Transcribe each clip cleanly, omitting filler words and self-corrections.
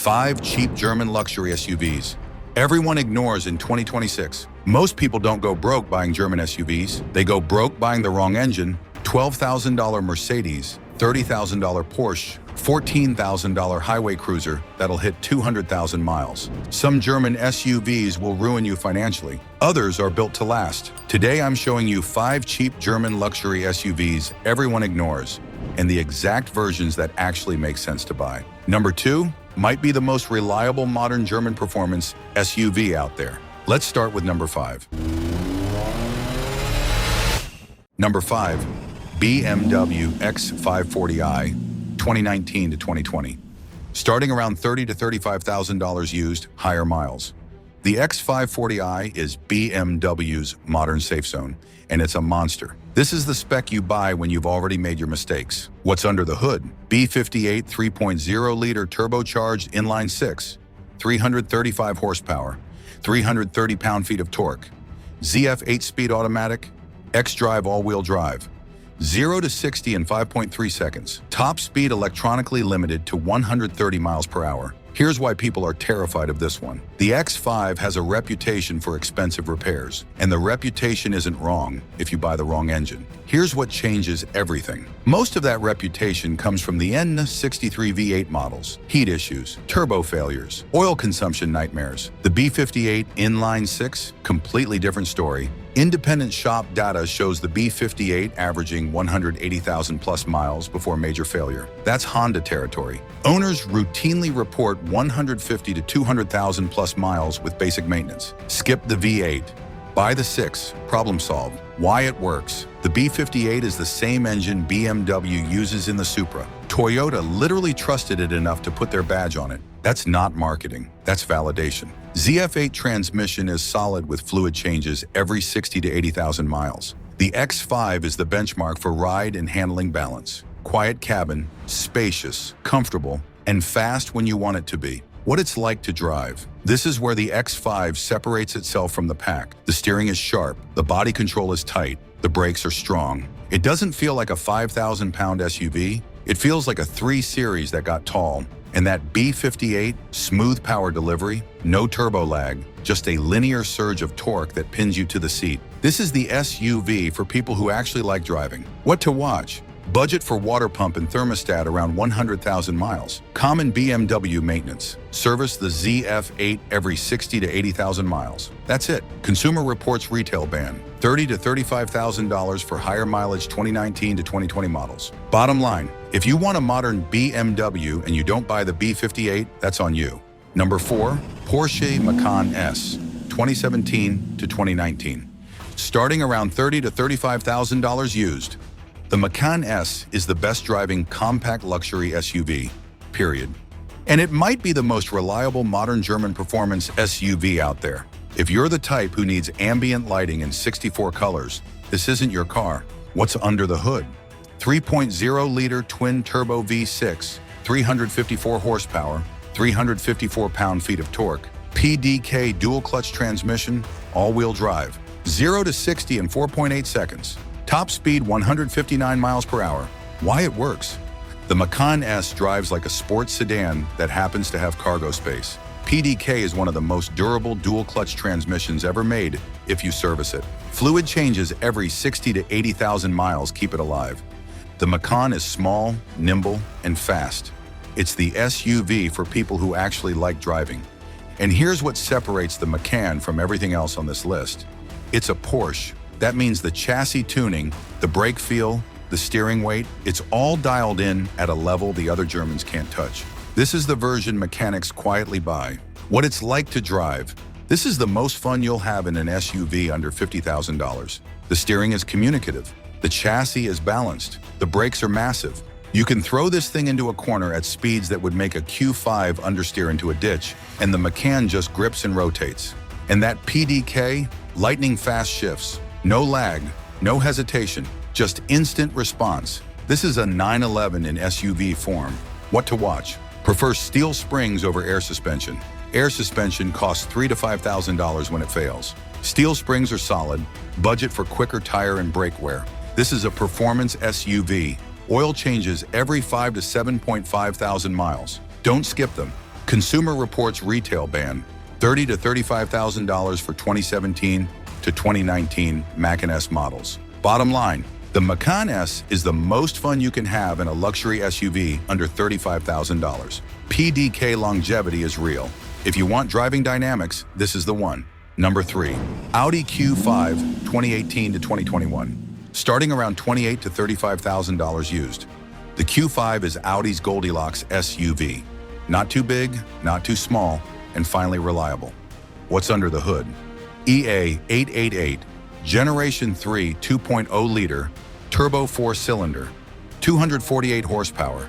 5 cheap German luxury SUVs everyone ignores in 2026. Most people don't go broke buying German SUVs. They go broke buying the wrong engine. $12,000 Mercedes, $30,000 Porsche, $14,000 highway cruiser that'll hit 200,000 miles. Some German SUVs will ruin you financially. Others are built to last. Today I'm showing you 5 cheap German luxury SUVs everyone ignores, and the exact versions that actually make sense to buy. Number 2 might be the most reliable modern German performance SUV out there. Let's start with number 5. Number 5. BMW X5 40i, 2019 to 2020. Starting around $30,000 to $35,000 used, higher miles. The X5 40i is BMW's modern safe zone, and it's a monster. This is the spec you buy when you've already made your mistakes. What's under the hood? B58 3.0-liter turbocharged inline-6, 335 horsepower, 330 pound-feet of torque, ZF 8-speed automatic, X-Drive all-wheel drive, 0 to 60 in 5.3 seconds. Top speed electronically limited to 130 miles per hour. Here's why people are terrified of this one. The X5 has a reputation for expensive repairs, and the reputation isn't wrong if you buy the wrong engine. Here's what changes everything. Most of that reputation comes from the N63 V8 models, heat issues, turbo failures, oil consumption nightmares. The B58 inline-6, completely different story. Independent shop data shows the B58 averaging 180,000 plus miles before major failure. That's Honda territory. Owners routinely report 150 to 200,000 plus miles with basic maintenance. Skip the V8. Buy the 6. Problem solved. Why it works. The B58 is the same engine BMW uses in the Supra. Toyota literally trusted it enough to put their badge on it. That's not marketing. That's validation. ZF8 transmission is solid with fluid changes every 60 to 80,000 miles. The X5 is the benchmark for ride and handling balance. Quiet cabin, spacious, comfortable, and fast when you want it to be. What it's like to drive. This is where the X5 separates itself from the pack. The steering is sharp, the body control is tight, the brakes are strong. It doesn't feel like a 5,000-pound SUV. It feels like a 3 Series that got tall. And that B58, smooth power delivery, no turbo lag, just a linear surge of torque that pins you to the seat. This is the SUV for people who actually like driving. What to watch? Budget for water pump and thermostat around 100,000 miles. Common BMW maintenance. Service the ZF8 every 60 to 80,000 miles. That's it. Consumer Reports retail ban. $30,000 to $35,000 for higher mileage 2019 to 2020 models. Bottom line, if you want a modern BMW and you don't buy the B58, that's on you. Number 4, Porsche Macan S, 2017 to 2019. Starting around $30,000 to $35,000 used. The Macan S is the best driving compact luxury SUV, period. And it might be the most reliable modern German performance SUV out there. If you're the type who needs ambient lighting in 64 colors, this isn't your car. What's under the hood? 3.0-liter twin-turbo V6, 354 horsepower, 354 pound-feet of torque, PDK dual-clutch transmission, all-wheel drive, 0 to 60 in 4.8 seconds. Top speed 159 miles per hour. Why it works? The Macan S drives like a sports sedan that happens to have cargo space. PDK is one of the most durable dual-clutch transmissions ever made if you service it. Fluid changes every 60 to 80,000 miles keep it alive. The Macan is small, nimble, and fast. It's the SUV for people who actually like driving. And here's what separates the Macan from everything else on this list. It's a Porsche. That means the chassis tuning, the brake feel, the steering weight, it's all dialed in at a level the other Germans can't touch. This is the version mechanics quietly buy. What it's like to drive. This is the most fun you'll have in an SUV under $50,000. The steering is communicative. The chassis is balanced. The brakes are massive. You can throw this thing into a corner at speeds that would make a Q5 understeer into a ditch, and the Macan just grips and rotates. And that PDK, lightning fast shifts. No lag, no hesitation, just instant response. This is a 911 in SUV form. What to watch? Prefer steel springs over air suspension. Air suspension costs $3,000 to $5,000 when it fails. Steel springs are solid. Budget for quicker tire and brake wear. This is a performance SUV. Oil changes every 5 to 7.5 thousand miles. Don't skip them. Consumer Reports retail ban, $30,000 to $35,000 for 2017 to 2019 Macan S models. Bottom line, the Macan S is the most fun you can have in a luxury SUV under $35,000. PDK longevity is real. If you want driving dynamics, this is the one. Number 3, Audi Q5 2018 to 2021. Starting around $28,000 to $35,000 used. The Q5 is Audi's Goldilocks SUV. Not too big, not too small, and finally reliable. What's under the hood? EA888, Generation 3 2.0-liter, turbo 4-cylinder, 248 horsepower,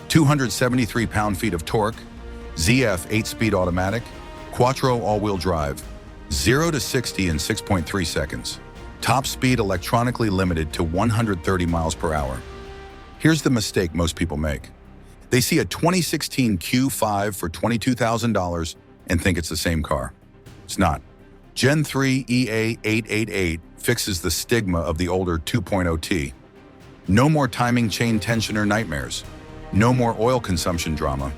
273 pound-feet of torque, ZF 8-speed automatic, Quattro all-wheel drive, 0 to 60 in 6.3 seconds. Top speed electronically limited to 130 miles per hour. Here's the mistake most people make. They see a 2016 Q5 for $22,000 and think it's the same car. It's not. Gen 3 EA888 fixes the stigma of the older 2.0T. No more timing chain tensioner nightmares. No more oil consumption drama.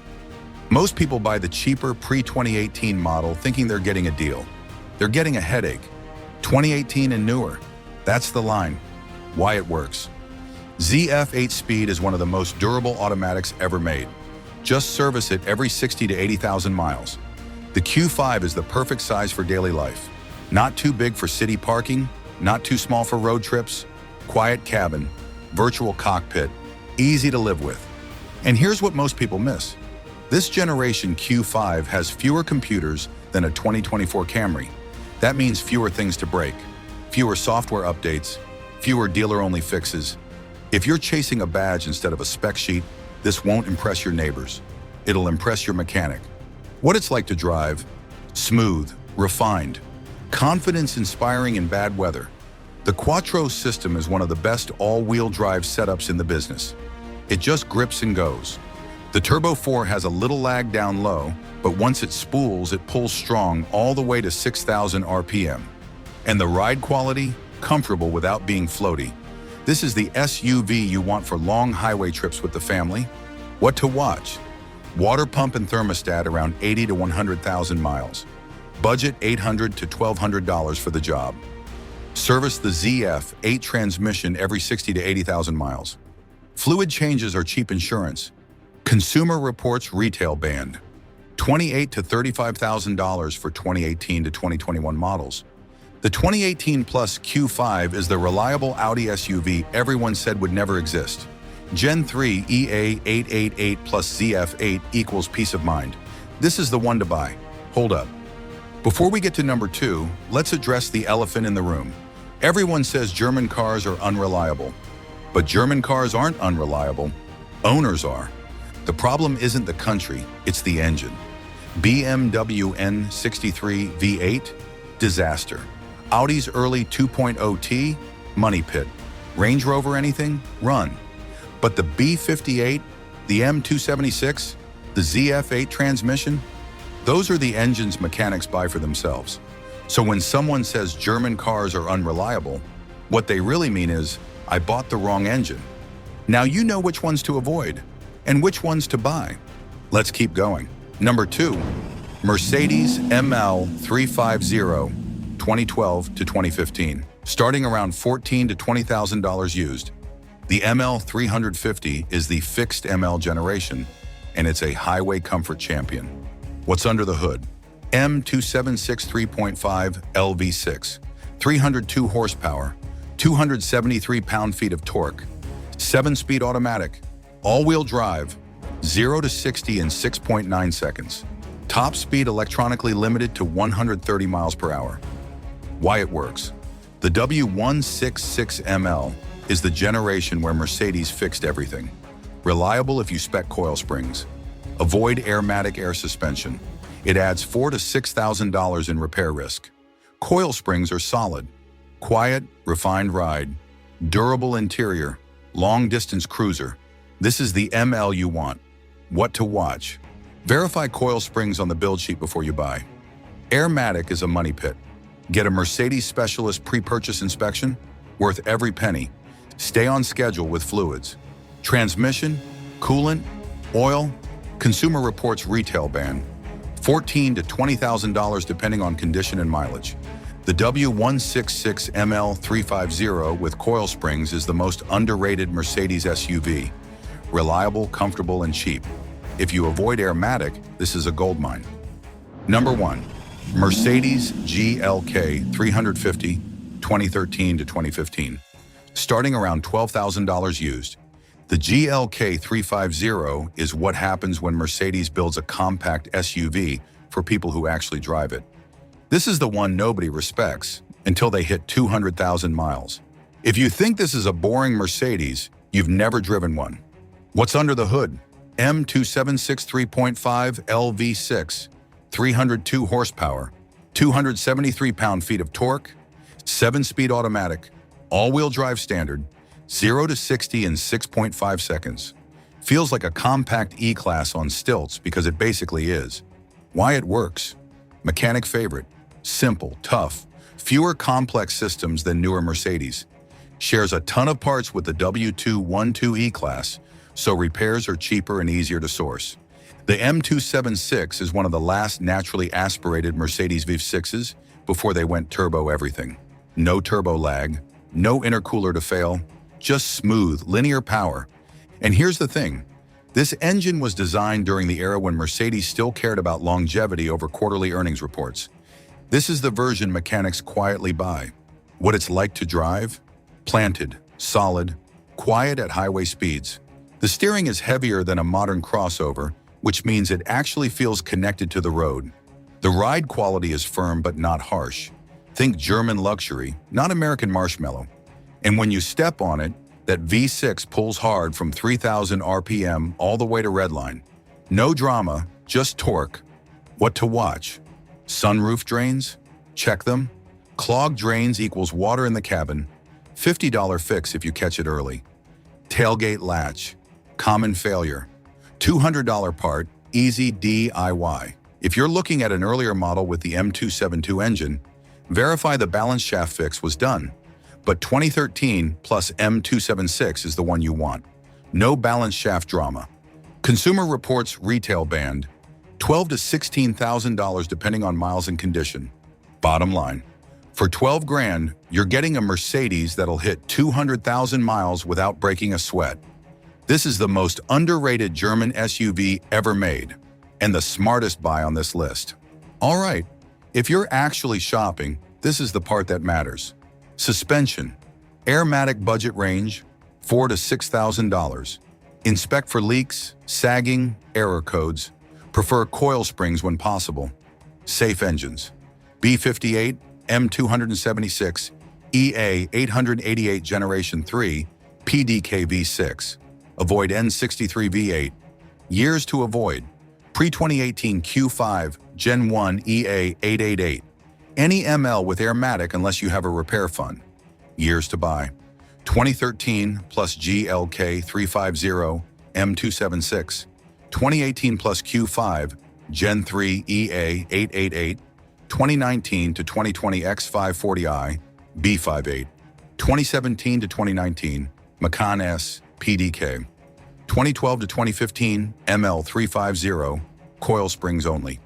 Most people buy the cheaper pre-2018 model thinking they're getting a deal. They're getting a headache. 2018 and newer. That's the line. Why it works. ZF 8-speed is one of the most durable automatics ever made. Just service it every 60 to 80,000 miles. The Q5 is the perfect size for daily life. Not too big for city parking, not too small for road trips, quiet cabin, virtual cockpit, easy to live with. And here's what most people miss. This generation Q5 has fewer computers than a 2024 Camry. That means fewer things to break, fewer software updates, fewer dealer-only fixes. If you're chasing a badge instead of a spec sheet, this won't impress your neighbors. It'll impress your mechanic. What it's like to drive: smooth, refined, confidence-inspiring in bad weather. The Quattro system is one of the best all-wheel drive setups in the business. It just grips and goes. The Turbo 4 has a little lag down low, but once it spools, it pulls strong all the way to 6,000 RPM. And the ride quality? Comfortable without being floaty. This is the SUV you want for long highway trips with the family. What to watch? Water pump and thermostat around 80 to 100,000 miles. Budget $800 to $1,200 for the job. Service the ZF 8 transmission every 60 to 80,000 miles. Fluid changes are cheap insurance. Consumer Reports retail banned. $28,000 to $35,000 for 2018 to 2021 models. The 2018 Plus Q5 is the reliable Audi SUV everyone said would never exist. Gen 3 EA888 plus ZF8 equals peace of mind. This is the one to buy. Hold up. Before we get to number 2, let's address the elephant in the room. Everyone says German cars are unreliable. But German cars aren't unreliable. Owners are. The problem isn't the country, it's the engine. BMW N63 V8? Disaster. Audi's early 2.0T? Money pit. Range Rover anything? Run. But the B58, the M276, the ZF8 transmission? Those are the engines mechanics buy for themselves. So when someone says German cars are unreliable, what they really mean is, I bought the wrong engine. Now you know which ones to avoid and which ones to buy. Let's keep going. Number 2, Mercedes ML350, 2012 to 2015. Starting around $14,000 to $20,000 used. The ML350 is the fixed ML generation, and it's a highway comfort champion. What's under the hood? M276 3.5 LV6, 302 horsepower, 273 pound-feet of torque, 7-speed automatic, all-wheel drive, 0 to 60 in 6.9 seconds. Top speed electronically limited to 130 miles per hour. Why it works? The W166ML is the generation where Mercedes fixed everything. Reliable if you spec coil springs. Avoid Airmatic air suspension. It adds $4,000 to $6,000 in repair risk. Coil springs are solid. Quiet, refined ride. Durable interior. Long-distance cruiser. This is the ML you want. What to watch? Verify coil springs on the build sheet before you buy. Airmatic is a money pit. Get a Mercedes specialist pre-purchase inspection, worth every penny. Stay on schedule with fluids. Transmission, coolant, oil, Consumer Reports retail ban, $14,000 to $20,000 depending on condition and mileage. The W166ML350 with coil springs is the most underrated Mercedes SUV. Reliable, comfortable, and cheap. If you avoid Airmatic, this is a goldmine. Number 1. Mercedes GLK 350, 2013 to 2015. Starting around $12,000 used. The GLK 350 is what happens when Mercedes builds a compact SUV for people who actually drive it. This is the one nobody respects until they hit 200,000 miles. If you think this is a boring Mercedes, you've never driven one. What's under the hood? M276 3.5 LV6, 302 horsepower, 273 pound-feet of torque, 7-speed automatic, all-wheel drive standard, 0 to 60 in 6.5 seconds. Feels like a compact E-Class on stilts because it basically is. Why it works? Mechanic favorite. Simple, tough, fewer complex systems than newer Mercedes. Shares a ton of parts with the W212 E-Class, so repairs are cheaper and easier to source. The M276 is one of the last naturally aspirated Mercedes V6s before they went turbo everything. No turbo lag, no intercooler to fail, just smooth, linear power. And here's the thing, this engine was designed during the era when Mercedes still cared about longevity over quarterly earnings reports. This is the version mechanics quietly buy. What it's like to drive? Planted, solid, quiet at highway speeds. The steering is heavier than a modern crossover, which means it actually feels connected to the road. The ride quality is firm but not harsh. Think German luxury, not American marshmallow. And when you step on it, that V6 pulls hard from 3,000 RPM all the way to redline. No drama, just torque. What to watch? Sunroof drains? Check them. Clogged drains equals water in the cabin. $50 fix if you catch it early. Tailgate latch. Common failure. $200 part, easy DIY. If you're looking at an earlier model with the M272 engine, verify the balance shaft fix was done. But 2013 plus M276 is the one you want. No balance shaft drama. Consumer Reports retail band, $12,000 to $16,000 depending on miles and condition. Bottom line, for 12 grand, you're getting a Mercedes that'll hit 200,000 miles without breaking a sweat. This is the most underrated German SUV ever made, and the smartest buy on this list. All right, if you're actually shopping, this is the part that matters. Suspension. Airmatic budget range, $4,000 to $6,000. Inspect for leaks, sagging, error codes. Prefer coil springs when possible. Safe engines. B58, M276, EA 888 Generation 3, PDK V6. Avoid N63 V8. Years to avoid. Pre-2018 Q5, Gen 1 EA 888. Any ML with Airmatic unless you have a repair fund. Years to buy. 2013 plus GLK 350, M276. 2018 plus Q5, Gen 3 EA 888. 2019 to 2020 X5 40i, B58. 2017 to 2019, Macan S, PDK. 2012 to 2015, ML350, coil springs only.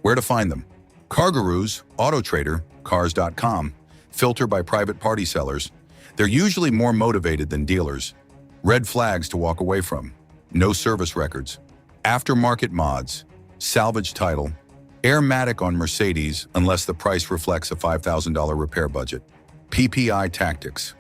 Where to find them? Cargaroos, AutoTrader, Cars.com, filter by private party sellers. They're usually more motivated than dealers. Red flags to walk away from. No service records. Aftermarket mods. Salvage title. Airmatic on Mercedes unless the price reflects a $5,000 repair budget. PPI tactics.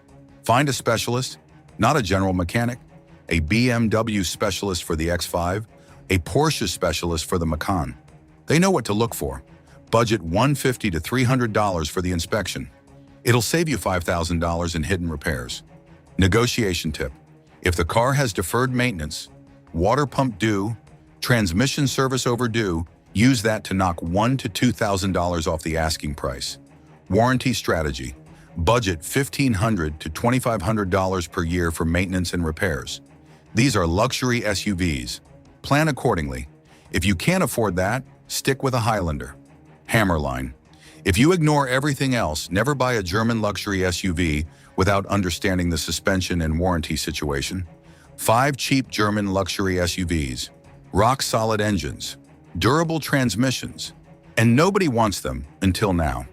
Find a specialist, not a general mechanic. A BMW specialist for the X5, a Porsche specialist for the Macan. They know what to look for. Budget $150 to $300 for the inspection. It'll save you $5,000 in hidden repairs. Negotiation tip. If the car has deferred maintenance, water pump due, transmission service overdue, use that to knock $1,000 to $2,000 off the asking price. Warranty strategy. Budget $1,500 to $2,500 per year for maintenance and repairs. These are luxury SUVs. Plan accordingly. If you can't afford that, stick with a Highlander. Hammerline. If you ignore everything else, never buy a German luxury SUV without understanding the suspension and warranty situation. 5 cheap German luxury SUVs. rock-solid engines, durable transmissions, and nobody wants them until now.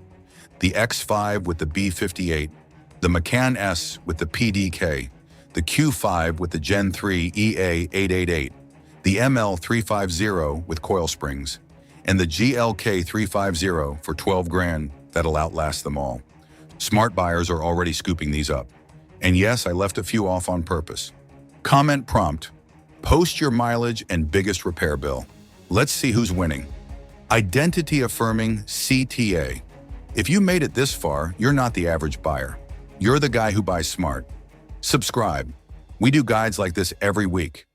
The X5 with the B58, the Macan S with the PDK, the Q5 with the Gen 3 EA888, the ML350 with coil springs, and the GLK350 for 12 grand that'll outlast them all. Smart buyers are already scooping these up. And yes, I left a few off on purpose. Comment prompt: post your mileage and biggest repair bill. Let's see who's winning. Identity-affirming CTA. If you made it this far, you're not the average buyer. You're the guy who buys smart. Subscribe. We do guides like this every week.